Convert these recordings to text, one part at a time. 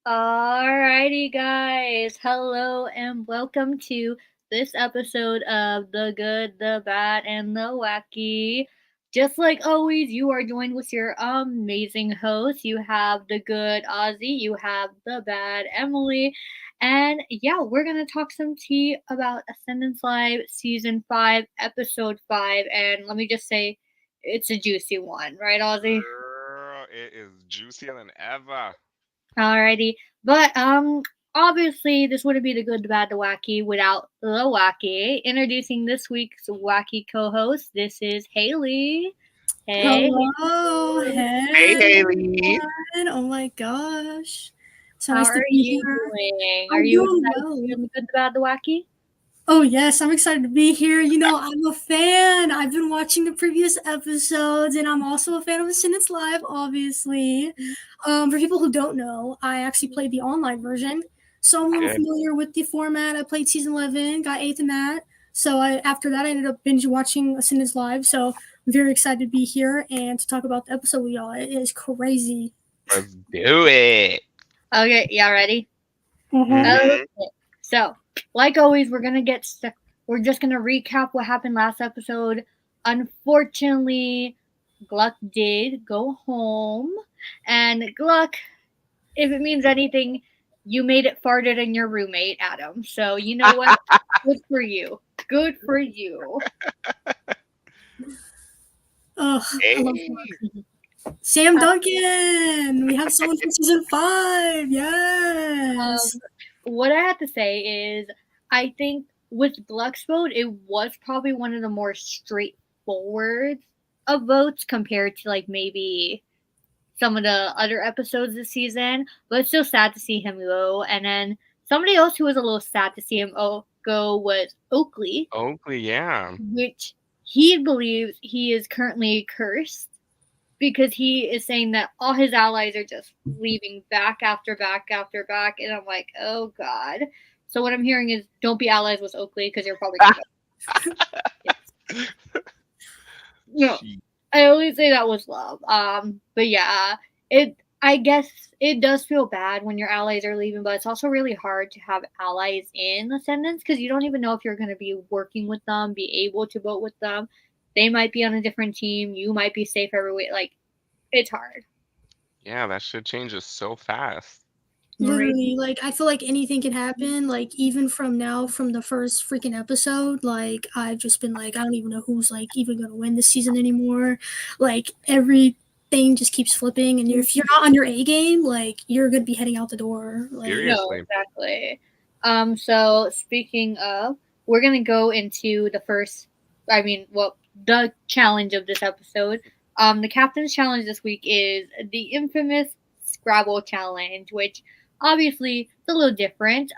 Alrighty, guys. Hello and welcome to this episode of The Good, the Bad, and the Wacky. Just like always, you are joined with your amazing hosts. You have the good Ozzie, you have the bad Emily, and yeah, we're gonna talk some tea about Ascendance Live Season 5, Episode 5, and let me just say, it's a juicy one, right, Ozzie? Girl, it is juicier than ever. Alrighty. But obviously this wouldn't be the good, the bad, the wacky without the wacky. Introducing this week's wacky co-host. This is Hailey. Hey. Hello, Hey, hey Haley. everyone. Oh my gosh. So How nice to are be you here. doing? Are I'm you doing excited to well. be on the good, the bad, the wacky? Oh yes, I'm excited to be here. I'm a fan. I've been watching the previous episodes and I'm also a fan of Ascendance Live, obviously. For people who don't know, I actually played the online version. So I'm a little Yeah, familiar with the format. I played season 11, got 8th in that. So after that I ended up binge watching Ascendance Live. So I'm very excited to be here and to talk about the episode with y'all. It is crazy. let's do it. Okay, yeah, ready? Mm-hmm. Mm-hmm. Okay. So, like always, we're just gonna recap what happened last episode. Unfortunately, Gluck did go home, and Gluck, if it means anything, you made it farther than your roommate, Adam. So you know what? Good for you. Good for you. Oh, I love Hey. Sam Duncan. We have someone from season 5. Um, Yes. what I have to say is, I think with Gluck's vote, it was probably one of the more straightforward of votes compared to like maybe some of the other episodes this season. But it's still sad to see him go. And then somebody else who was a little sad to see him go was Oakley, Oakley, yeah. which he believes he is currently cursed because he is saying that all his allies are just leaving back after back after back, and I'm like, oh god. So what I'm hearing is don't be allies with Oakley because you're probably gonna go. Yes. No, She, I always say that was love. But yeah, it. I guess it does feel bad when your allies are leaving, but it's also really hard to have allies in Ascendance because you don't even know if you're going to be working with them, be able to vote with them. They might be on a different team. You might be safe every way. Like, it's hard. yeah, that shit changes so fast. Right. Literally, like I feel like anything can happen. Like even from now, from the first freaking episode, like I've just been like, I don't even know who's like even gonna win this season anymore. Like everything just keeps flipping, and if you're not on your A game, like you're gonna be heading out the door. Like No, Seriously. exactly. So speaking of, we're gonna go into the first. I mean, well, the challenge of this episode. The captain's challenge this week is the infamous Scrabble challenge, which obviously is a little different.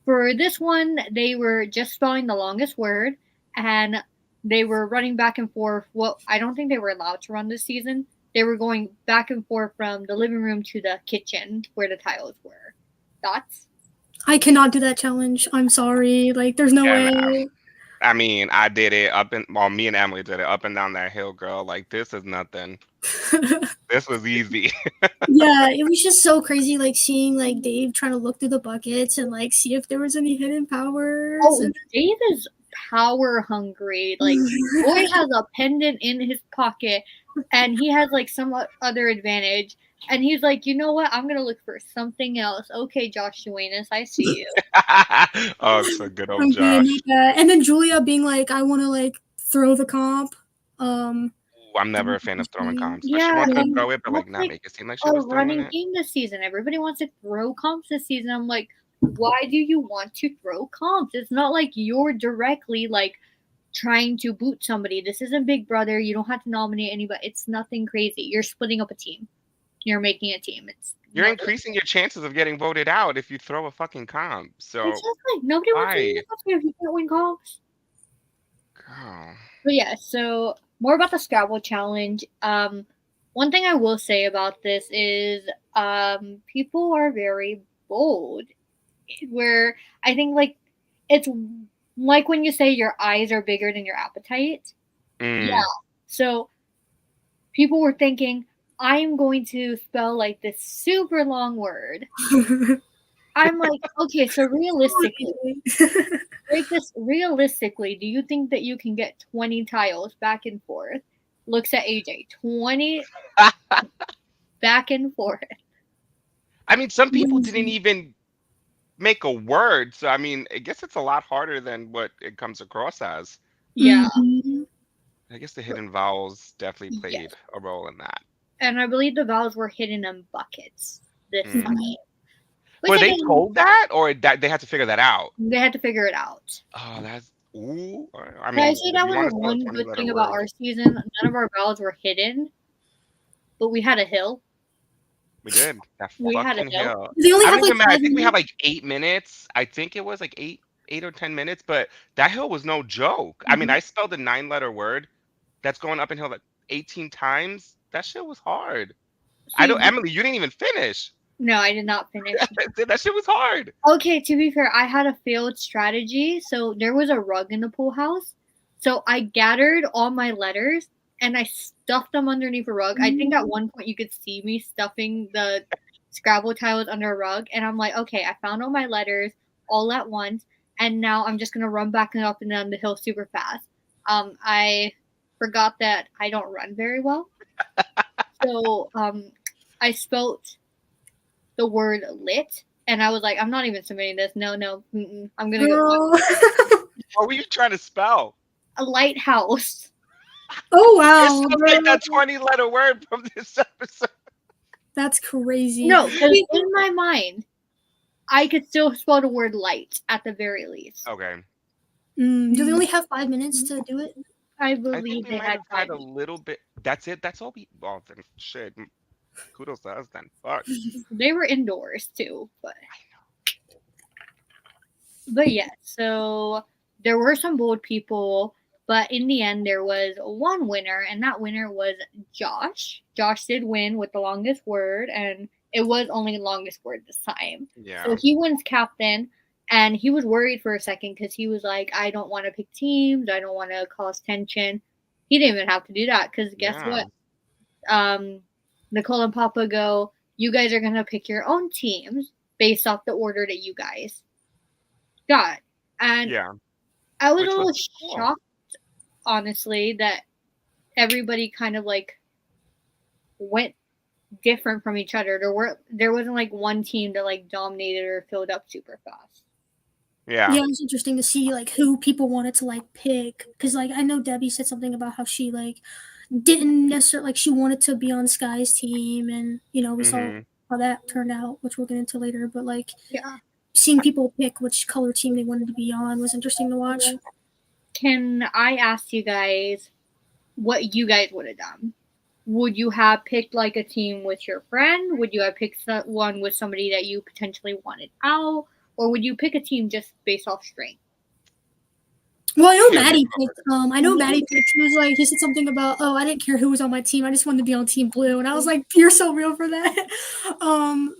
For this one, they were just spelling the longest word, and they were running back and forth. Well, I don't think they were allowed to run this season. They were going back and forth from the living room to the kitchen where the tiles were. Thoughts? I cannot do that challenge. I'm sorry. Like there's no Yeah, nah. way. I mean, I did it well, me and Emily did it up and down that hill, girl. Like, this is nothing. This was easy. Yeah, it was just so crazy, like seeing like Dave trying to look through the buckets and like see if there was any hidden powers. Oh, Dave is power hungry. Like, boy has a pendant in his pocket, and he has like some other advantage. And he's like, you know what? I'm gonna look for something else. Okay, Josh Duenas, I see you. Oh, it's a good old I'm gonna Josh. need that. And then Julia being like, I want to like throw the comp. Um, Ooh, I'm never a fan of throwing comps, but she Yeah, wanted to and throw it, but like that's not like make it seem like she a was throwing running it. theme this season. Everybody wants to throw comps this season. I'm like, why do you want to throw comps? It's not like you're directly like trying to boot somebody. This isn't Big Brother. You don't have to nominate anybody. It's nothing crazy. You're splitting up a team. You're making a team. It's You're no. increasing your chances of getting voted out if you throw a fucking comp. It's So just like nobody wants to win why? this if you can't win comps. Girl. But yeah, so more about the Scrabble challenge. One thing I will say about this is people are very bold. Where I think like it's like when you say your eyes are bigger than your appetite. Yeah. Mm, So people were thinking, I am going to spell like this super long word. I'm like, okay, so realistically, break this realistically. Do you think that you can get 20 tiles back and forth? Looks at AJ. 20 back and forth. I mean, some people didn't even make a word, so I mean, I guess it's a lot harder than what it comes across as. Yeah. Mhm. I guess the hidden vowels definitely Yes. played a role in that. And I believe the vowels were hidden in buckets this Mm. time. Which Were I they mean, told that, or that they had to figure that out? they had to figure it out. Oh, that's ooh. I But I mean, say if that you was want the to spell a one 20 good letter thing about word, our season. None of our vowels were hidden, but we had a hill. we did that We had a fucking hill. hill. They only I don't have like even remember. I 5 think we had minutes. like 8 minutes. I think it was like eight or 10 minutes. But that hill was no joke. I mean, Mhm. I spelled a 9 letter word that's going up and hill like 18 times. That shit was hard. I See, don't, Emily, you didn't even finish. no, I did not finish. That shit was hard. Okay, to be fair, I had a failed strategy. So there was a rug in the pool house. So I gathered all my letters and I stuffed them underneath a rug. I think at one point you could see me stuffing the Scrabble tiles under a rug. And I'm like, okay, I found all my letters all at once. And now I'm just going to run back and up and down the hill super fast. I forgot that I don't run very well. So I spelt the word lit, and I was like, I'm not even submitting this. No, I'm gonna go Girl. What were you trying to spell? a lighthouse. Oh It wow, sounds like that girl. 20-letter word from this episode. That's crazy. No, because Wait, in my mind, I could still spell the word light at the very least. Okay. do they only have 5 minutes to do it? I I think believe we they might had have had 5 a minutes. little bit. That's it. That's all we. Oh, then shit. Kudos to us then. Fuck. They were indoors too, but yeah. So there were some bold people, but in the end, there was one winner, and that winner was Josh. Josh did win with the longest word, and it was only the longest word this time. So Yeah. he wins captain, and he was worried for a second because he was like, I don't want to pick teams, I don't want to cause tension. He didn't even have to do that because guess Yeah. what? Nicole and Papa go, you guys are gonna pick your own teams based off the order that you guys got. And Yeah. I was a Which was little cool. shocked, honestly, that everybody kind of like went different from each other. There wasn't like one team that like dominated or filled up super fast. Yeah. Yeah, it was interesting to see like who people wanted to like pick because like I know Debbie said something about how she like didn't necessarily like she wanted to be on Sky's team and we saw Hmm. how that turned out, which we'll get into later. But like Yeah. seeing people pick which color team they wanted to be on was interesting to watch. Can I ask you guys what you guys would have done? Would you have picked like a team with your friend? Would you have picked one with somebody that you potentially wanted out? Or would you pick a team just based off strength? Well, I know Yeah. Maddie picked. I know Maddie picked. He said something about, oh, I didn't care who was on my team. I just wanted to be on Team Blue, and I was like, you're so real for that.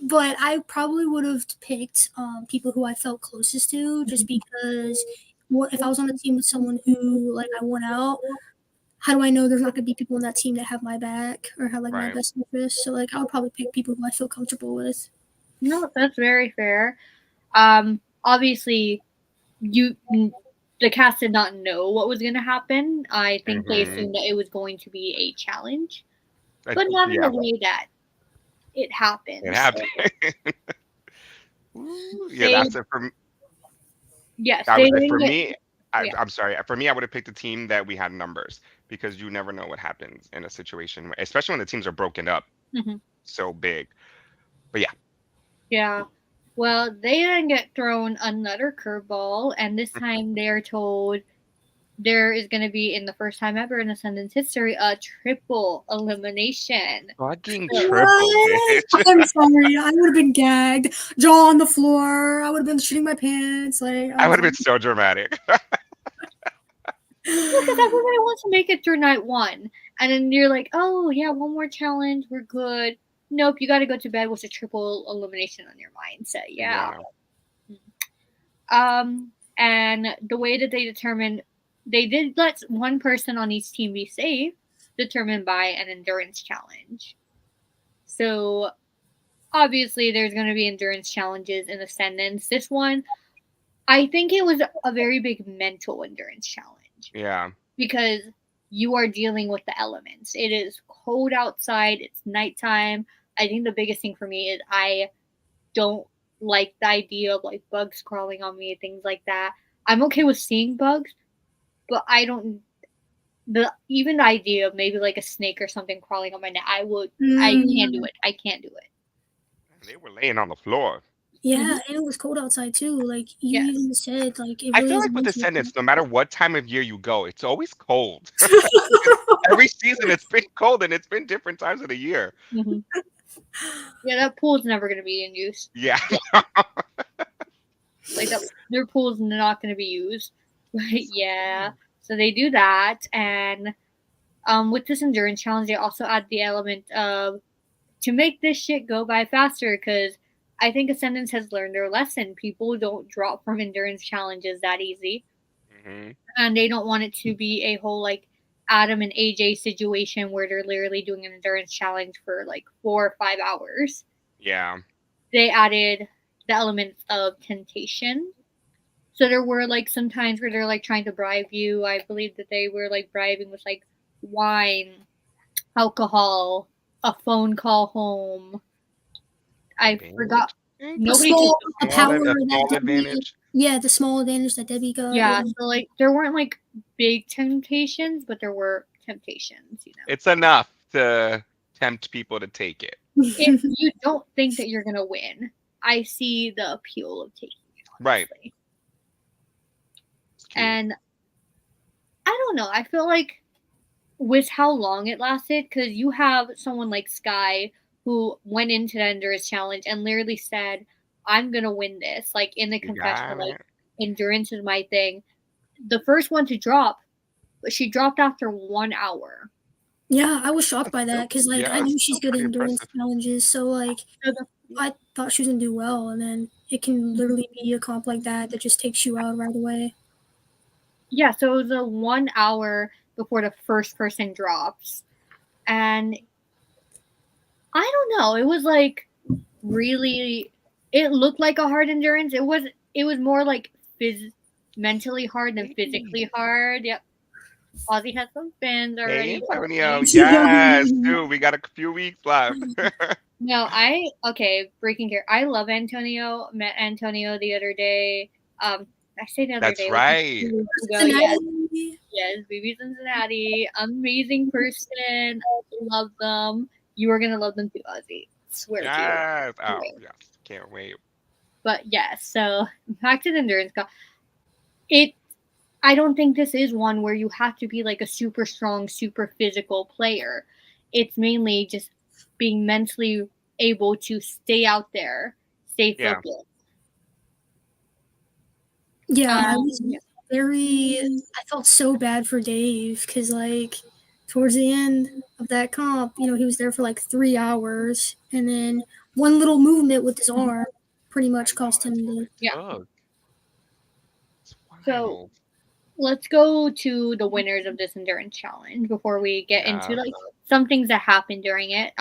But I probably would have picked people who I felt closest to, just because. What if I was on a team with someone who like I want out? How do I know there's not going to be people on that team that have my back or have like my Right. best interest? So like I would probably pick people who I feel comfortable with. No, that's very fair. Obviously, the cast did not know what was going to happen. I think they Hmm. assumed that it was going to be a challenge, but not in Yeah. the way that it happened. It happened. Ooh, yeah. They, That's it for me. yes, I they would say didn't for get. me. Yeah. I'm sorry. For me, I would have picked a team that we had numbers because you never know what happens in a situation, especially when the teams are broken up Hmm. so big. But yeah. Yeah. Well, they then get thrown another curveball, and this time they are told there is going to be, in the first time ever in Ascendance history, a triple elimination. Fucking So, triple, What? bitch. I'm sorry. I would have been gagged, jaw on the floor. I would have been shitting my pants. Like I I'm would have sorry. been so dramatic. because everybody wants to make it through night one, and then you're like, oh yeah, one more challenge, we're good. Nope, you got to go to bed with a triple elimination on your mind. So yeah. Yeah. And the way that they determined, they did let one person on each team be safe, determined by an endurance challenge. So obviously there's going to be endurance challenges in Ascendance. This one, I think it was a very big mental endurance challenge Yeah. because you are dealing with the elements. It is cold outside, it's nighttime. I think the biggest thing for me is I don't like the idea of like bugs crawling on me, things like that. I'm okay with seeing bugs, but I don't even the idea of maybe like a snake or something crawling on my neck. I can't do it. I can't do it. They were laying on the floor. Yeah, and it was cold outside too. Like you Yes. even said, like it I really feel is a like with mental Ascendance, thing. no matter what time of year you go, it's always cold. Every season it's been cold and it's been different times of the year. Mhm. Yeah, that pool's never going to be in use. Yeah. Like their pool's not going to be used. But yeah, so they do that, and with this endurance challenge, they also add the element of to make this shit go by faster because I think Ascendance has learned their lesson. People don't drop from endurance challenges that easy, hmm and they don't want it to be a whole like Adam and AJ situation where they're literally doing an endurance challenge for like 4 or 5 hours. Yeah. They added the elements of temptation. So there were like some times where they're like trying to bribe you. I believe that they were like bribing with like wine, alcohol, a phone call home. I forgot. Advantage? I think? A Nobody could. small a power A that small Debbie, advantage. yeah, the small advantage that Debbie got. Yeah. Yeah, So like there weren't like big temptations, but there were temptations. It's enough to tempt people to take it. If you don't think that you're gonna win, I see the appeal of taking it Right. honestly. It's cute. And I don't know. I feel like with how long it lasted, because you have someone like Sky who went into the endurance challenge and literally said, "I'm gonna win this." Like in the You confessional, got like it. endurance is my thing. The first one to drop, but she dropped after 1 hour. yeah, I was shocked by Still, that because like I yeah, knew it's she's still good at pretty endurance impressive. challenges, so like So the, I thought she was gonna do well, and then it can literally be a comp like that that just takes you out right away. yeah, so it was a 1 hour before the first person drops, and I don't know. It was like really. It looked like a hard endurance. It was. It was more like mentally hard than physically hard. Yep. Ozzy has some fans Hey, already. Antonio. Yes, dude. We got a few weeks left. No, okay, breaking here. I love Antonio. Met Antonio the other day. I say the other That's day, like a right. few weeks ago. Yes, Cincinnati. yes, BB Cincinnati, amazing person. Love them. You are gonna love them too, Ozzy. Swear to you. Yes. Oh, Swear. yes. Can't wait. But yes, so back to the endurance. It. I don't think this is one where you have to be like a super strong, super physical player. It's mainly just being mentally able to stay out there, stay Yeah. focused. Yeah, I was Yeah. very. I felt so bad for Dave because like towards the end of that comp, he was there for like 3 hours, and then one little movement with his arm pretty I much know. cost That's him all the. it Yeah. took. It's So wild. let's go to the winners of this endurance challenge before we get into Yeah. like some things that happened during it.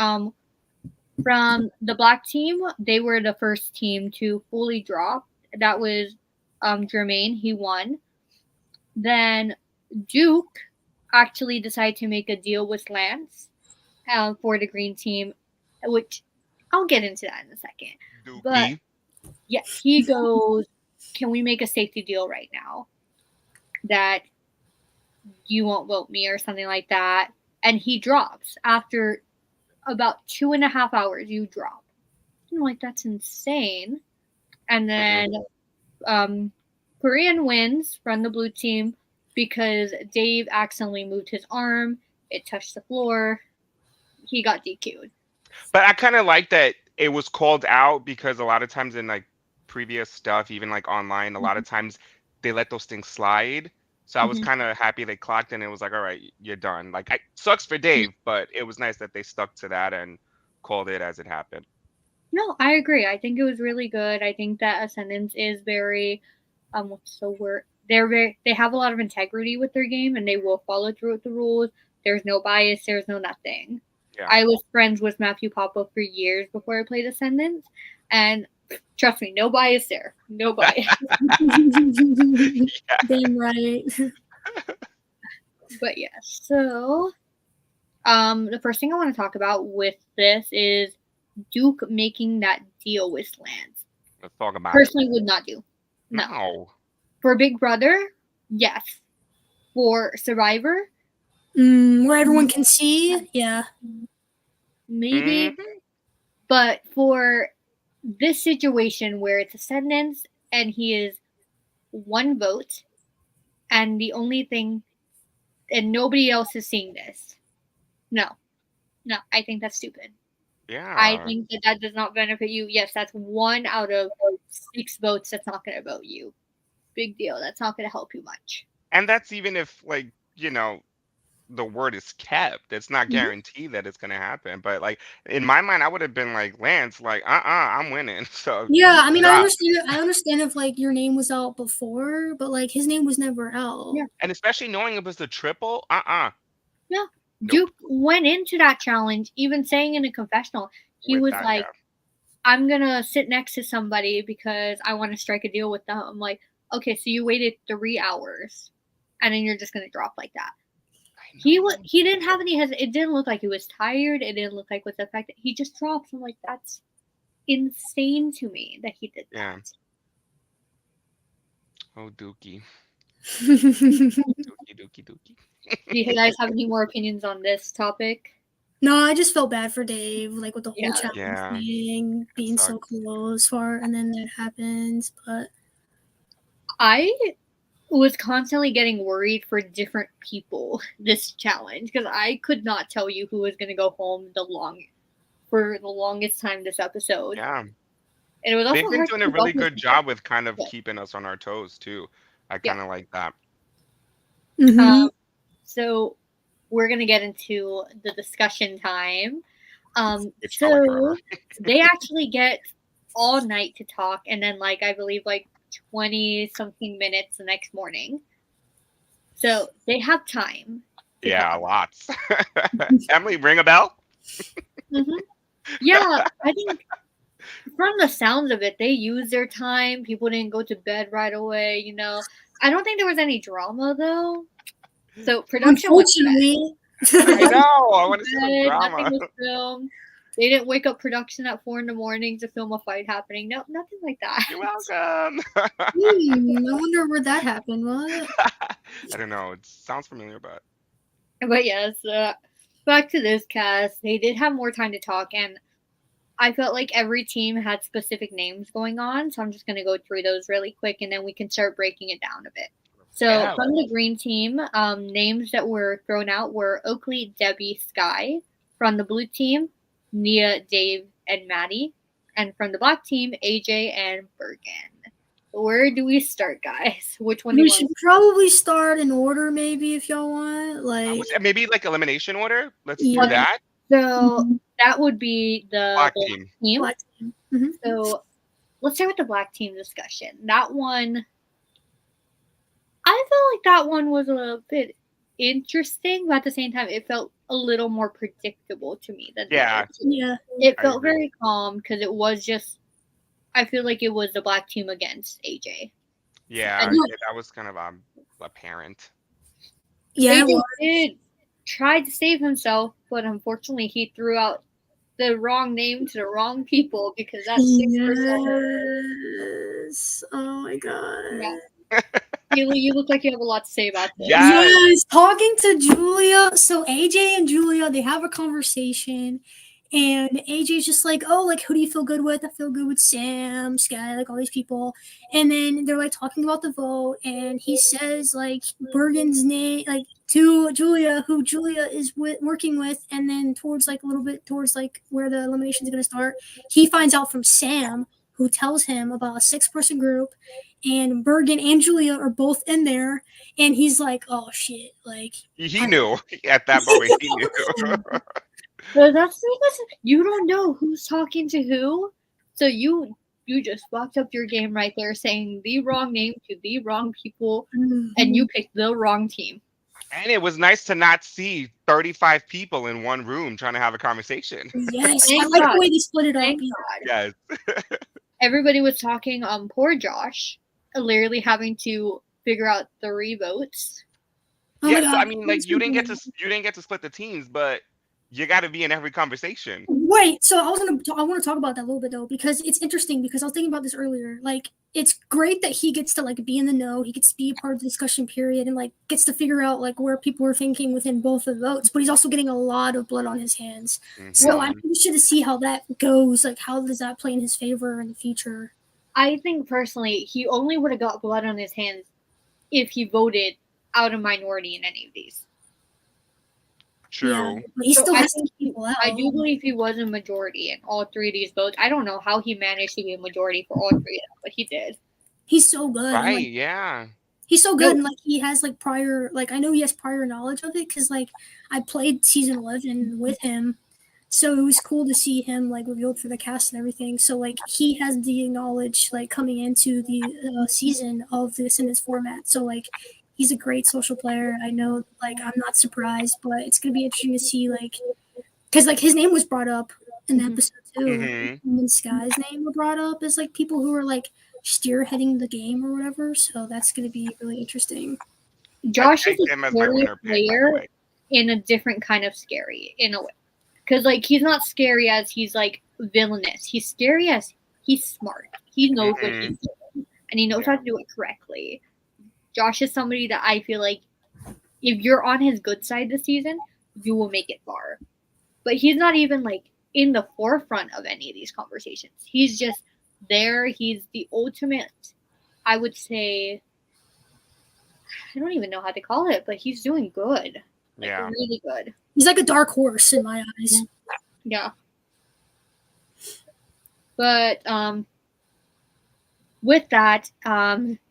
From the black team, they were the first team to fully drop. That was Jermaine. He won. Then Duke actually decided to make a deal with Lance for the green team, which I'll get into that in a second. But Dookie. yeah, he goes, "Can we make a safety deal right now that you won't vote me or something like that?" And he drops after about 2.5 hours. You drop. I'm like, that's insane. And Mm-mm. then Korean wins from the blue team because Dave accidentally moved his arm. It touched the floor. He got DQ'd. But I kind of like that it was called out because a lot of times in like previous stuff, even like online, a lot Mm-hmm. of times they let those things slide. So I was Mm-hmm. kind of happy they clocked and it was like, all right, you're done. Like, sucks for Dave, but it was nice that they stuck to that and called it as it happened. No, I agree. I think it was really good. I think that Ascendance is very what's the word? They have a lot of integrity with their game and they will follow through with the rules. There's no bias, there's no nothing. Yeah. I was friends with Matthew Papa for years before I played Ascendance, and trust me, no bias there. No bias. Damn right. But yeah, so the first thing I want to talk about with this is Duke making that deal with Lance. Let's talk about Personally, would not do. No. No. For Big Brother, yes. For Survivor, Where everyone can see, yeah. maybe. Mhm. But for this situation where it's Ascendance and he is one vote, and the only thing, and nobody else is seeing this. No, I think that's stupid. I Yeah. think that does not benefit you. Yes, that's 1 out of 6 votes that's not going to vote you. Big deal. That's not going to help you much. And that's even if, like, the word is kept. It's not Mhm. guaranteed that it's gonna happen. But like in my mind, I would have been like, Lance, like, I'm winning. So Yeah, I mean, I drop. understand. I understand if like your name was out before, but like his name was never out. Yeah. And especially knowing it was the triple, Yeah. nope. Duke went into that challenge, even saying in a confessional, he With was that, like, yeah. I'm going to sit next to somebody because I want to strike a deal with them. I'm like, okay, so you waited 3 hours and then you're just going to drop like that. He didn't have any it didn't look like he was tired. It didn't look like with the fact that he just dropped. I'm like, that's insane to me that he did Yeah. that. Oh, Dookie. Dookie. Do you guys have any more opinions on this topic? No, I just felt bad for Dave, like with the whole Yeah. challenge Yeah. thing, being so sucks. close far, and then that happens. But I was constantly getting worried for different people this challenge because I could not tell you who was going to go home for the longest time this episode. Yeah. And it was also They've been hard doing to a keep up really with good people. job with kind of Yeah. keeping us on our toes too. I Yeah. kind of like that. So we're going to get into the discussion time. Which felt like forever. They actually get all night to talk, and then I believe 20 something minutes the next morning. So they have time. Yeah, lots. Emily, ring a bell? Yeah, I think from the sounds of it, they used their time. People didn't go to bed right away. I don't think there was any drama though. So production went to bed. unfortunately, I know. I want to see some Nothing drama. was filmed. They didn't wake up production at 4 a.m. to film a fight happening. No, nothing like that. You're welcome. I wonder where that happened. What? I don't know. It sounds familiar, but But yes, back to this cast. They did have more time to talk, and I felt like every team had specific names going on. So I'm just going to go through those really quick, and then we can start breaking it down a bit. So yeah. from the green team, names that were thrown out were Oakley, Debbie, Sky. From the blue team, Nia, Dave, and Maddie. And from the black team, AJ and Bergen. Where do we start, guys? Which one do We you should want? probably start in order, maybe if y'all want. Like, Maybe like elimination order. Let's Yeah. do that. So that would be the Black black team. team. black team. Mhm. So let's start with the black team discussion. That one, I felt like that one was a bit interesting, but at the same time, it felt a little more predictable to me than the Yeah. other two. Yeah. It I felt agree. very calm because it was just. I feel like it was the black team against AJ. Yeah, And- that was kind of apparent. Yeah. AJ did try to save himself, but unfortunately, he threw out the wrong name to the wrong people because that's 6%. Yes. Oh my god. Yeah. Hailey, you look like you have a lot to say about this. Yeah. Yes, talking to Julia. So AJ and Julia, they have a conversation, and AJ's just like, "Oh, like who do you feel good with? I feel good with Sam, Sky, like all these people." And then they're like talking about the vote, and he says like Bergen's name, like to Julia, who Julia is working with, and then towards like a little bit towards like where the elimination is gonna start, he finds out from Sam, who tells him about a 6-person group. And Bergen and Julia are both in there, and he's like, "Oh shit!" Like He knew at that moment. He knew. So that's because you don't know who's talking to who. So you just fucked up your game right there, saying the wrong name to the wrong people, and you picked the wrong team. And it was nice to not see 35 people in one room trying to have a conversation. Yes, I Thank like God. the way they split it up. Thank Yeah. God. Yes. Everybody was talking. Poor Josh, literally having to figure out 3 votes. Oh my Yeah, so god. I mean, like you didn't get to split the teams, but you got to be in every conversation. Wait, so I want to talk about that a little bit though, because it's interesting, because I was thinking about this earlier. Like, it's great that he gets to like be in the know, he gets to be a part of the discussion period, and like gets to figure out like where people are thinking within both of the votes. But he's also getting a lot of blood on his hands. So I'm Mhm. interested to see how that goes. Like, how does that play in his favor in the future? I think personally, he only would have got blood on his hands if he voted out a minority in any of these. Yeah, True. but he So still I has to think keep people out. I do believe he was a majority in all 3 of these votes. I don't know how he managed to be a majority for all 3 of them, but he did. He's so good. And, Right, like, yeah. he's so No. good, and like he has like prior, like I know he has prior knowledge of it, because like I played season 11 with him, so it was cool to see him like revealed for the cast and everything. So like he has the knowledge like coming into the season of this in its format. So like he's a great social player. I know, like I'm not surprised, but it's gonna be interesting to see, like, because like his name was brought up in the Mhm. episode too. Mhm. And Sky's name were brought up as like people who are like spearheading the game or whatever. So that's gonna be really interesting. Josh I is take a him as my scary winner pick, by the player way. in a different kind of scary, in a way. Because, like, he's not scary as he's, like, villainous. He's scary as he's smart. He knows what he's doing, and he knows how to do it correctly. Josh is somebody that I feel like if you're on his good side this season, you will make it far. But he's not even, like, in the forefront of any of these conversations. He's just there. He's the ultimate, I would say, I don't even know how to call it, but he's doing good. Like, Yeah. really good. He's like a dark horse in my eyes. Yeah. But with that,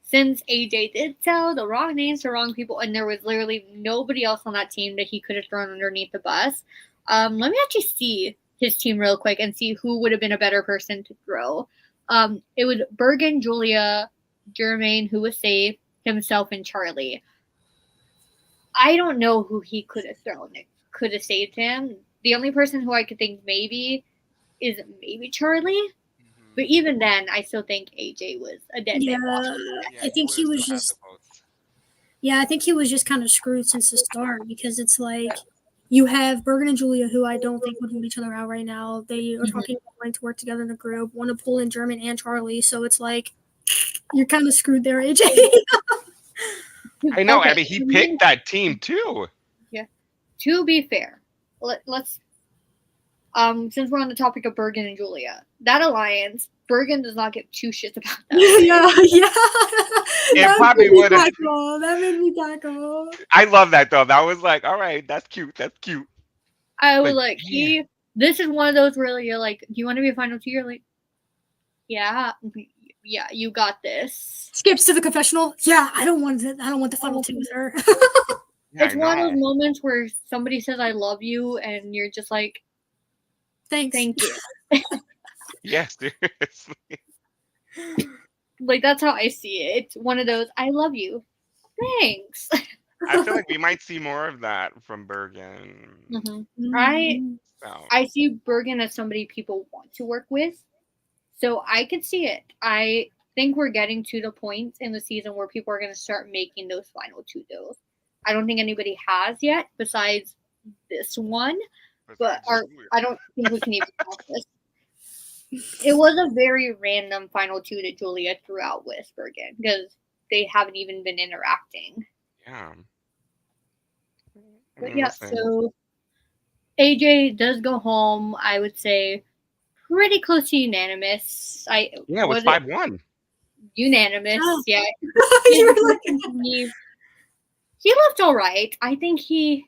since AJ did tell the wrong names to wrong people, and there was literally nobody else on that team that he could have thrown underneath the bus, let me actually see his team real quick and see who would have been a better person to throw. It was Bergen, Julia, Jermaine, who was safe, himself, and Charlie. I don't know who he could have thrown that could have saved him. The only person who I could think maybe is maybe Charlie. But even then, I still think AJ was a dead man walking. I think he was just. Yeah, I think he was just kind of screwed since the start, because it's like you have Bergen and Julia, who I don't think would want each other out right now. They are talking about wanting to work together in a group, want to pull in German and Charlie. So it's like you're kind of screwed there, AJ. I know. Okay, I mean, he picked that team too. Yeah. To be fair, let's since we're on the topic of Bergen and Julia, that alliance, Bergen does not give 2 shits about that. yeah. It probably would have. That made me cackle. I love that though. That was like, all right, that's cute. That's cute. I was But, like, this is one of those where you're like, do you want to be a final 2? You're like, yeah, you got this. Skips to the confessional. Yeah, I don't want the final 2 with her. Yeah, It's one of those moments where somebody says I love you, and you're just like, Thanks. thank you. Yes, seriously. Like, that's how I see it. It's one of those, I love you. Thanks. I feel like we might see more of that from Bergen. I see Bergen as somebody people want to work with. So I could see it. I think we're getting to the point in the season where people are going to start making those final 2 deals. I don't think anybody has yet besides this one. But I don't think we can even talk this. It was a very random final 2 that Julia threw out with Bergen because they haven't even been interacting. Yeah. But yeah, so AJ does go home, I would say, pretty close to unanimous. It was 5-1. Unanimous, Oh. yeah. You were like, he looked all right. I think he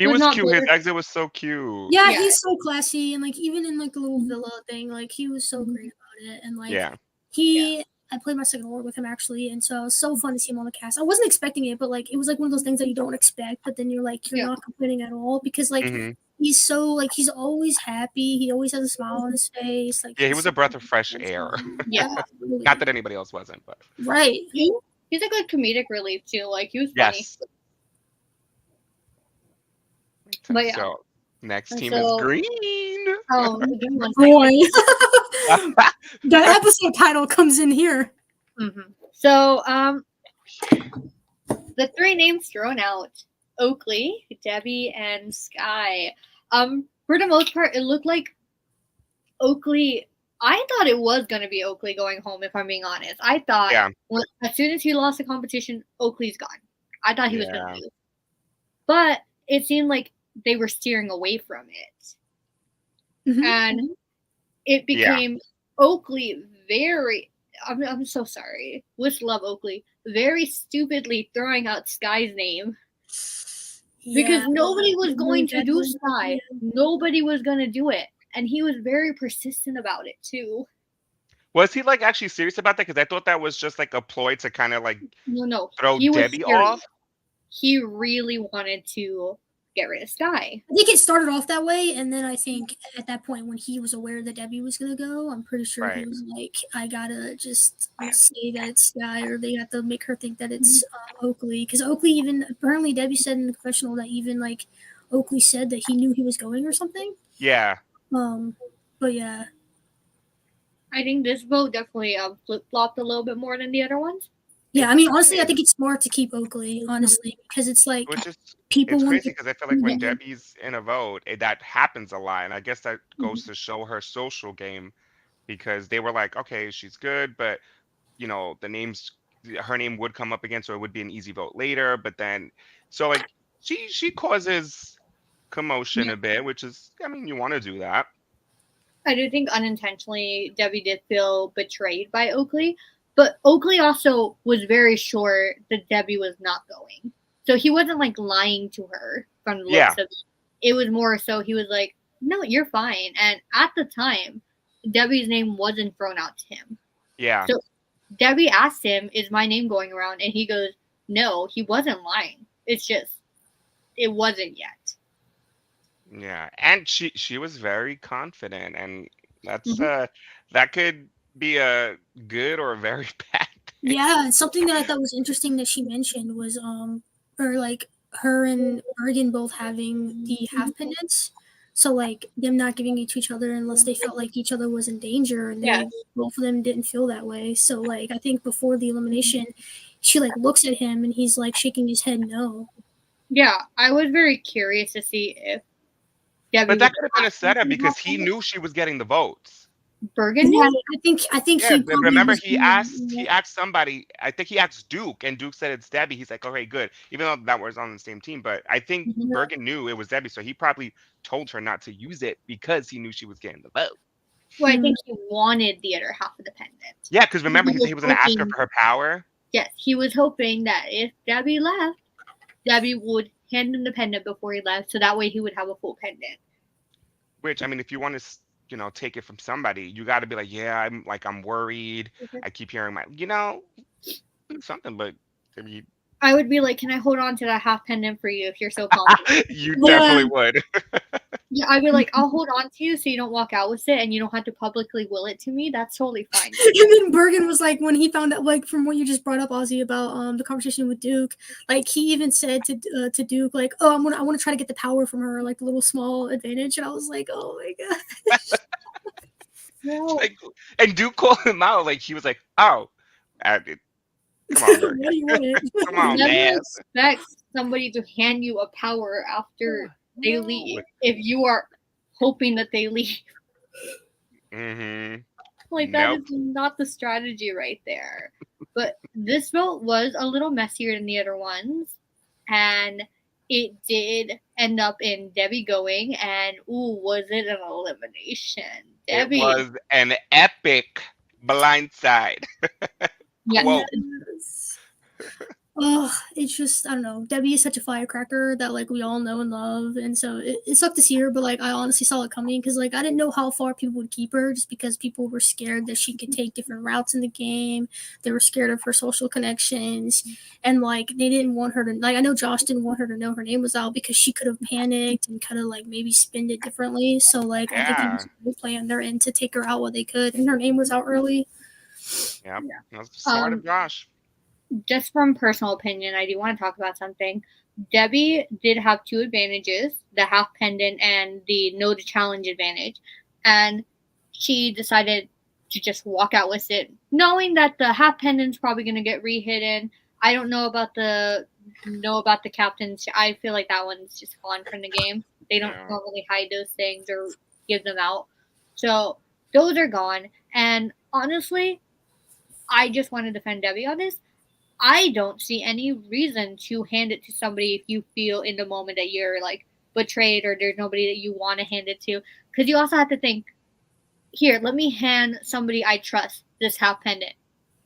was not cute. His bitter. exit was so cute. yeah, he's so classy, and like even in like the little villa thing, like he was so great about it, and like I played my second award with him actually, and so it was so fun to see him on the cast. I wasn't expecting it, but like it was like one of those things that you don't expect, but then you're like you're not complaining at all because like he's so like he's always happy. He always has a smile on his face. Like he was a breath of fresh air. Yeah, not that anybody else wasn't, but right. He's a good comedic relief too. Like he was funny. But yeah, So next team is so green. give me one Boy, second. the episode title comes in here. So the three names thrown out: Oakley, Debbie, and Sky. For the most part, it looked like Oakley. I thought it was gonna be Oakley going home. If I'm being honest, I thought Yeah, as soon as he lost the competition, Oakley's gone. I thought he was gonna yeah, lose, but it seemed like they were steering away from it, and it yeah. became Oakley very. I'm so sorry. With love, Oakley very stupidly throwing out Sky's name because nobody was going to do Sky. Nobody was going to do it, and he was very persistent about it too. Was he like actually serious about that? Because I thought that was just like a ploy to kind of like No, throw he was Debbie serious. off. He really wanted to get rid of Sky. I think it started off that way, and then I think at that point when he was aware that Debbie was gonna go, I'm pretty sure he Right. was like, I gotta just say that it's Sky, or they have to make her think that it's Oakley, because Oakley even apparently Debbie said in the confessional that even like Oakley said that he knew he was going or something. Yeah. But yeah, I think this vote definitely flip flopped a little bit more than the other ones. yeah. I mean, honestly, I think it's smart to keep Oakley, honestly, because it's like Which is people it's want crazy because I feel like when yeah. Debbie's in a vote, that happens a lot, and I guess that goes to show her social game because they were like, okay, she's good, but you know, her name would come up again, so it would be an easy vote later. But then, so like she causes commotion a bit, which is, I mean, you want to do that. I do think unintentionally Debbie did feel betrayed by Oakley, but Oakley also was very sure that Debbie was not going. So he wasn't like lying to her from the looks of it. It was more so he was like, no, you're fine. And at the time, Debbie's name wasn't thrown out to him. Yeah. So Debbie asked him, is my name going around? And he goes, no, he wasn't lying. It's just, it wasn't yet. Yeah, and she was very confident, and that's that could be a good or a very bad thing. Yeah, something that I thought was interesting that she mentioned was or like her and Bergen both having the half pendants. So like them not giving it to each other unless they felt like each other was in danger, and they both of them didn't feel that way. So like I think before the elimination, she like looks at him and he's like shaking his head no. Yeah, I was very curious to see if Debbie But that could have been a setup because he knew she was getting the votes. Bergen. Yeah, I think Yeah, he but remember was he asked somebody. I think he asked Duke, and Duke said it's Debbie. He's like, okay, good. Even though that was on the same team, but I think Bergen knew it was Debbie, so he probably told her not to use it because he knew she was getting the vote. Well, I think he wanted the other half of the pendant. Yeah, because remember he said he was going to ask her for her power. Yes, he was hoping that if Debbie left, Debbie would hand him the pendant before he left, so that way he would have a full pendant. Which, I mean, if you want to, you know, take it from somebody, you got to be like, yeah, I'm worried. I keep hearing do something, but I mean, I would be like, can I hold on to that half pendant for you if you're so confident? You definitely would. Yeah, I'd be like, I'll hold on to you so you don't walk out with it and you don't have to publicly will it to me. That's totally fine. And then Bergen was like, when he found out, like from what you just brought up, Ozzie, about the conversation with Duke, like he even said to Duke, like, oh, I want to try to get the power from her, like the little small advantage. And I was like, oh my god. No. Like, and Duke called him out. Like he was like, oh, come on, Bergen. What do you want? Come on, Never man. expect somebody to hand you a power after they leave if you are hoping that they leave. Like that is not the strategy right there. But this vote was a little messier than the other ones, and it did end up in Debbie going, and was it an elimination? Debbie. It was an epic blindside. Yes. Oh, it's just, I don't know. Debbie is such a firecracker that like we all know and love, and so it sucked to see her, but like I honestly saw it coming because like I didn't know how far people would keep her just because people were scared that she could take different routes in the game. They were scared of her social connections, and like they didn't want her to, like, I know Josh didn't want her to know her name was out because she could have panicked and kind of like maybe spinned it differently. So like I think it was a good play on their end to take her out while they could, and her name was out early. Yeah, that's smart of Josh. just from personal opinion, I do want to talk about something. Debbie did have two advantages, the half pendant and the no to challenge advantage. And she decided to just walk out with it, knowing that the half pendant's probably gonna get rehidden. I don't know about the captain's. I feel like that one's just gone from the game. They don't Yeah. normally hide those things or give them out. So those are gone. And honestly, I just want to defend Debbie on this. I don't see any reason to hand it to somebody if you feel in the moment that you're like betrayed or there's nobody that you want to hand it to. Because you also have to think, here, let me hand somebody I trust this half pendant.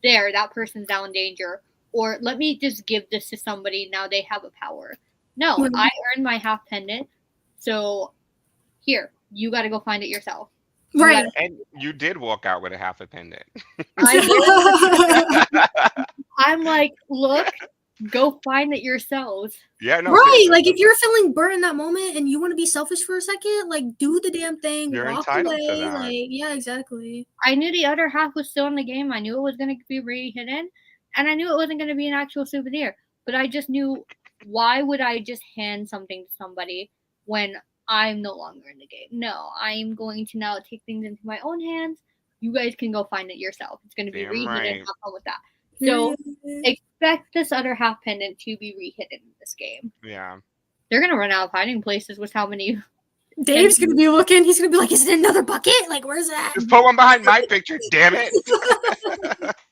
There, that person's now in danger. Or let me just give this to somebody, now they have a power. No, Right. I earned my half pendant, so here, you got to go find it yourself. You Right. gotta, And you did walk out with a half a pendant. I did. I'm like, look, go find it yourselves. Yeah, no, Right, seriously. like if you're feeling burnt in that moment and you want to be selfish for a second, like do the damn thing, You're walk entitled to away, that. like yeah, exactly. I knew the other half was still in the game. I knew it was going to be re-hidden, and I knew it wasn't going to be an actual souvenir. But I just knew, why would I just hand something to somebody when I'm no longer in the game? No, I'm going to now take things into my own hands. You guys can go find it yourself. It's going to be Damn re-hidden. right. Have fun with that. So expect this other half pendant to be re-hidden in this game. Yeah. They're going to run out of hiding places with how many. Dave's gonna be looking. He's gonna be like, "Is it another bucket? Like, where's that?" Just put one behind my picture, damn it.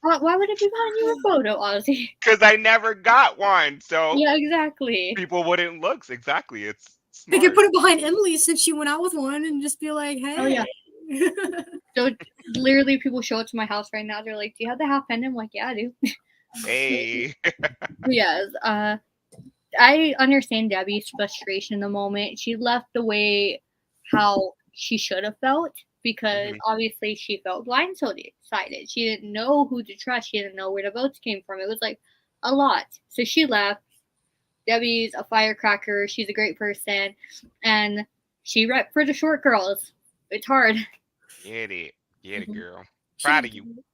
Why would it be behind your photo, Ozzy? Because I never got one. So Yeah, exactly. people wouldn't look. Exactly. It's They smart. could put it behind Emily since she went out with one, and just be like, "Hey." Oh, yeah. So literally, people show it to my house right now. They're like, "Do you have the half pendant?" I'm like, "Yeah, I do." Hey. Yes. I understand Debbie's frustration in the moment. She left the way how she should have felt because obviously she felt blindsided. She didn't know who to trust. She didn't know where the votes came from. It was like a lot. So she left. Debbie's a firecracker. She's a great person, and she repped for the short girls. It's hard. Get it. Get it, Mhm. girl. Proud of you.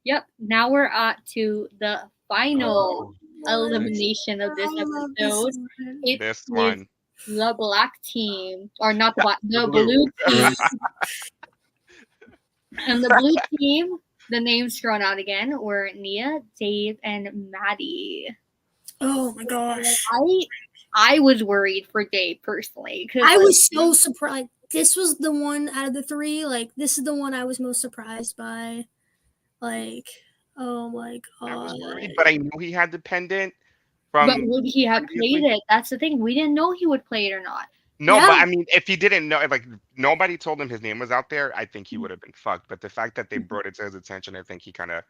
Yep. Now we're at to the final elimination of this I love this episode. one. It This is one. the black team, or not the black, the blue. blue team. And the blue team, the names thrown out again were Nia, Dave, and Maddie. Oh my gosh. I was worried for Dave personally because I was so surprised. This was the one out of the three. Like, this is the one I was most surprised by. Like, oh my I was god. worried, but I knew he had the pendant but from would he have previously. played it? That's the thing. We didn't know he would play it or not. No, Yeah. but I mean, if he didn't know, like nobody told him his name was out there, I think he would have been fucked. But the fact that they brought it to his attention, I think he kind of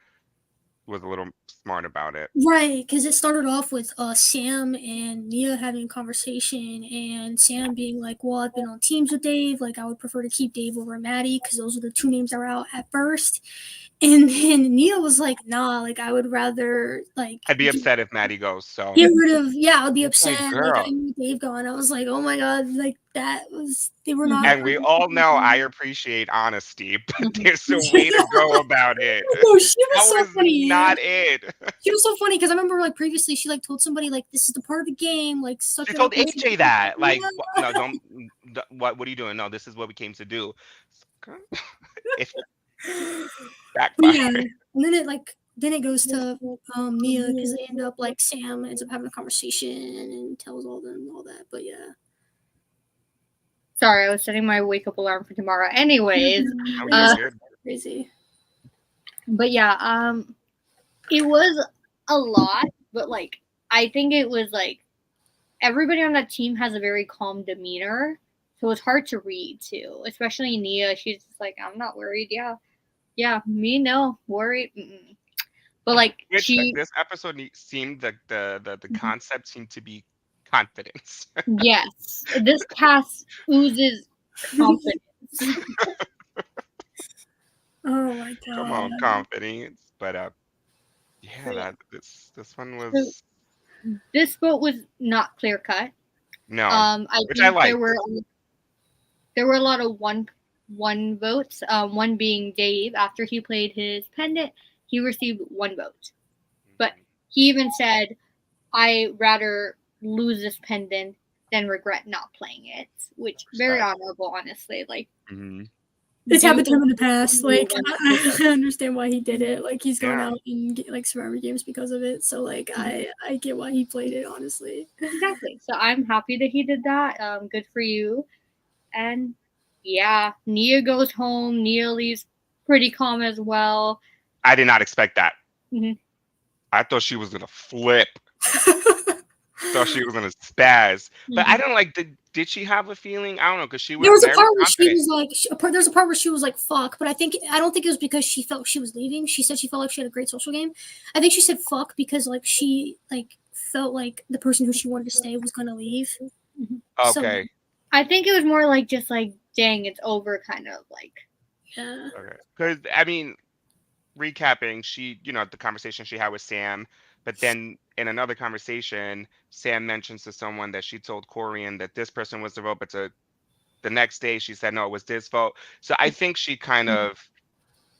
was a little smart about it. Right, because it started off with Sam and Nia having a conversation, and Sam being like, "Well, I've been on teams with Dave. Like, I would prefer to keep Dave over Maddie because those are the two names that were out at first." And then Nia was like, "Nah, like I would rather like I'd be upset if Maddie goes. So get rid of I'll be It's like, upset. Like girl. I need Dave gone." I was like, "Oh my god!" Like that was they were not. And we all know I appreciate honesty, but there's a way to go about it. No, she That was so was funny. not it. She was so funny because I remember like previously she like told somebody like this is the part of the game like suck She it told up. AJ that, like, Yeah. no, don't. What are you doing? No, this is what we came to do. If But backfire. yeah, and then it goes to Nia because they end up like Sam ends up having a conversation and tells all them all that. But yeah, Sorry, I was setting my wake up alarm for tomorrow. Anyways, Oh, you're good. crazy. but yeah, it was a lot, but like I think it was like everybody on that team has a very calm demeanor, so it's hard to read too. Especially Nia, she's just like, I'm not worried. Yeah, me no worried. Mm-mm. But like Which she, this episode seemed like the concept seemed to be confidence. yes, this cast oozes confidence. Oh my god! Come on, confidence. But yeah, that this one was This vote was not clear cut. no, I which think I like. there were a lot of one votes. One being Dave after he played his pendant, he received one vote. But he even said, "I rather lose this pendant than regret not playing it," which very honorable, honestly. Like, it's happened to him in the past. Like, Yeah. I understand why he did it. Like, he's gone Yeah. out and get like Survivor games because of it. So like, I get why he played it. Honestly. Exactly. So I'm happy that he did that. Good for you. And yeah, Nia goes home. Nia leaves pretty calm as well. I did not expect that. Mhm. I thought she was gonna flip. Thought she was gonna spaz. But I Mhm. don't like. Did she have a feeling? I don't know, because she There was was a very part where she confident. was like, there's a part where she was like, "Fuck," but I don't think it was because she felt she was leaving. She said she felt like she had a great social game. I think she said "fuck" because like she like felt like the person who she wanted to stay was gonna leave. Mhm. So Okay. I think it was more like just like, dang, it's over, kind of like. yeah, Okay. Because I mean, recapping, the conversation she had with Sam, but then in another conversation, Sam mentions to someone that she told Corian that this person was the vote, but the next day she said no, it was this vote. So I think she kind of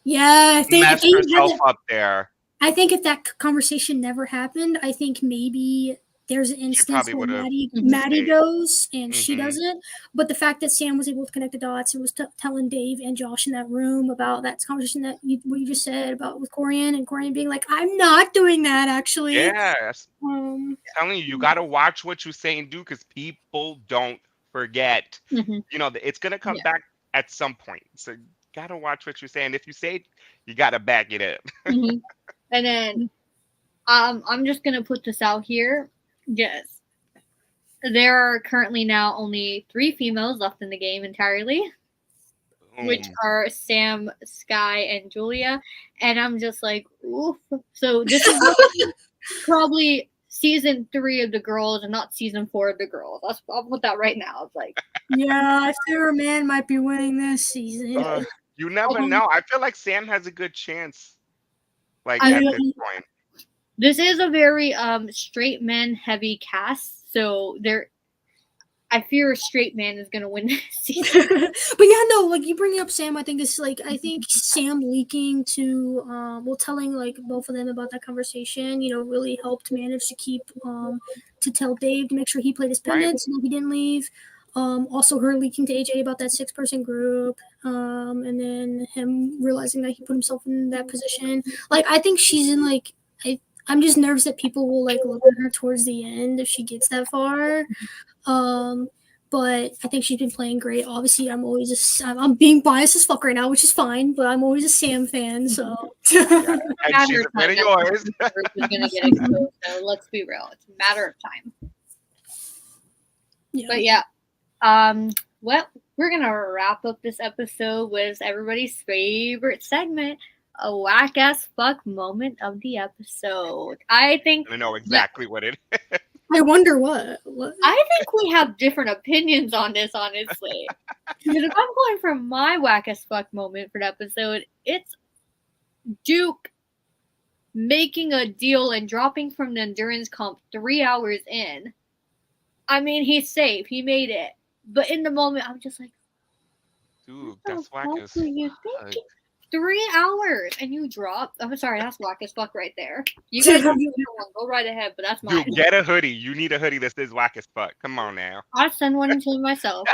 yeah. If messed they had herself that, up there. I think if that conversation never happened, I think maybe there's an She instance probably where would have Maddie stayed. goes and she Hmm. doesn't. But the fact that Sam was able to connect the dots and was telling Dave and Josh in that room about that conversation what you just said about with Corian and Corian being like, "I'm not doing that actually." Yes. Telling you, you got to watch what you say and do, because people don't forget. Mhm. It's going to come Yeah. back at some point. So you got to watch what you say. And if you say it, you got to back it up. Mhm. And then I'm just gonna put this out here. Yes, there are currently now only 3 females left in the game entirely, which Boom. are Sam, Sky, and Julia. And I'm just like, oof. So this is probably season 3 of the girls and not season 4 of the girls. I'll put that right now. It's like, Yeah, Sarah Man might be winning this season. You never know. I feel like Sam has a good chance, like I at mean, this point. this is a very straight men heavy cast, so I fear a straight man is gonna win this season. But yeah, no, like you bringing up Sam, I think it's like I think Sam leaking to telling like both of them about that conversation, really helped manage to keep to tell Dave to make sure he played his Right. pendant so that he didn't leave. Also her leaking to AJ about that 6-person group, and then him realizing that he put himself in that position. Like I think she's in like I'm just nervous that people will like look at her towards the end if she gets that far. But I think she's been playing great. Obviously, I'm being biased as fuck right now, which is fine. But I'm always a Sam fan, so Yeah. And Matter she's of a friend of time, yours. that who's gonna get exposed. So let's be real, it's a matter of time. yeah. But yeah, well, we're gonna wrap up this episode with everybody's favorite segment, a whack ass fuck moment of the episode. I think I know exactly what it is. I wonder what. I think we have different opinions on this, honestly. Because if I'm going for my whack as fuck moment for the episode, it's Duke making a deal and dropping from the endurance comp 3 hours in. I mean, he's safe. He made it. But in the moment, I'm just like, Dude, what the that's whack fuck as were you fuck. thinking? 3 hours and you dropped. I'm sorry, that's whack as fuck right there. You guys can do one. Go right ahead, but that's mine. Dude, get a hoodie. You need a hoodie that says whack as fuck. Come on now. I'll send one to myself.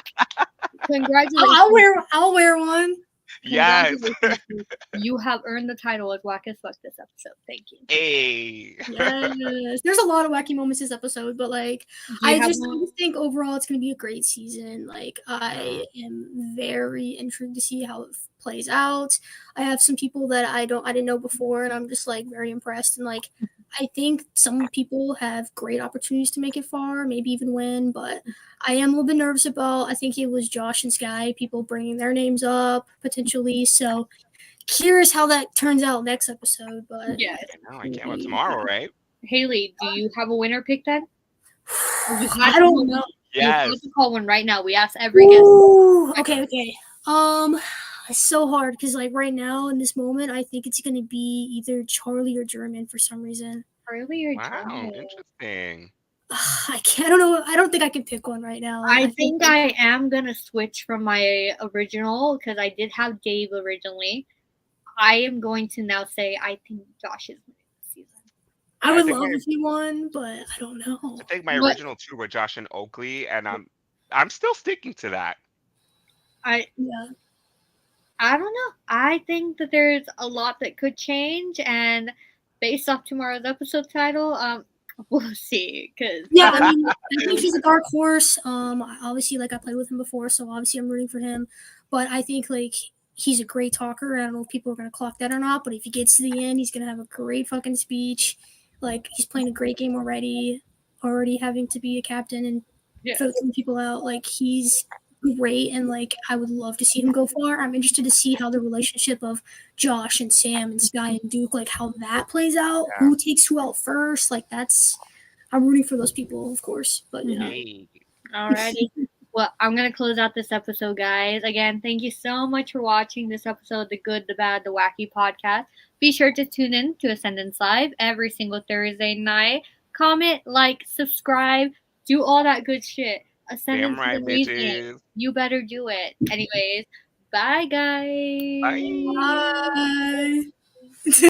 Congratulations. I'll wear one. Yes. Congratulations. You have earned the title of whack as fuck this episode. Thank you. Hey. Yes, there's a lot of wacky moments this episode, but like I just think overall it's gonna be a great season. Like I am very intrigued to see how it plays out. I have some people that I didn't know before, and I'm just like very impressed. And like I think some people have great opportunities to make it far, maybe even win. But I am a little bit nervous about. I think it was Josh and Sky, people bringing their names up potentially. So curious how that turns out next episode. But yes, I can't wait tomorrow, right? Hailey, do you have a winner pick then? I don't know. You have Yes. to call one right now. We asked every guest. Okay. It's so hard because like right now in this moment, I think it's gonna be either Charlie or German for some reason. Charlie or Wow, German? interesting. I can't. I don't know. I don't think I can pick one right now. I think I am gonna switch from my original because I did have Dave originally. I am going to now say I think Josh is winning this season. I I would think love my if he won, but I don't I know. think my What original two were Josh and Oakley, and I'm still sticking to that. I Yeah. I don't know. I think that there's a lot that could change, and based off tomorrow's episode title, we'll see. Cause Yeah, I mean, I think he's a dark horse. Obviously, like I played with him before, so obviously I'm rooting for him. But I think like he's a great talker. I don't know if people are gonna clock that or not, but if he gets to the end, he's gonna have a great fucking speech. Like he's playing a great game already having to be a captain and yeah, voting people out. Like he's great, and like I would love to see him go far. I'm interested to see how the relationship of Josh and Sam and Sky and Duke, like how that plays out. Yeah. Who takes who out first? Like that's I'm rooting for those people, of course. But yeah. Hey, alrighty. Well, I'm gonna close out this episode, guys. Again, thank you so much for watching this episode of the Good, the Bad, the Wacky podcast. Be sure to tune in to Ascendance Live every single Thursday night. Comment, like, subscribe, do all that good shit. damn Ascendance is right, amazing. bitches. You better do it. Anyways, bye, guys. Bye. Bye.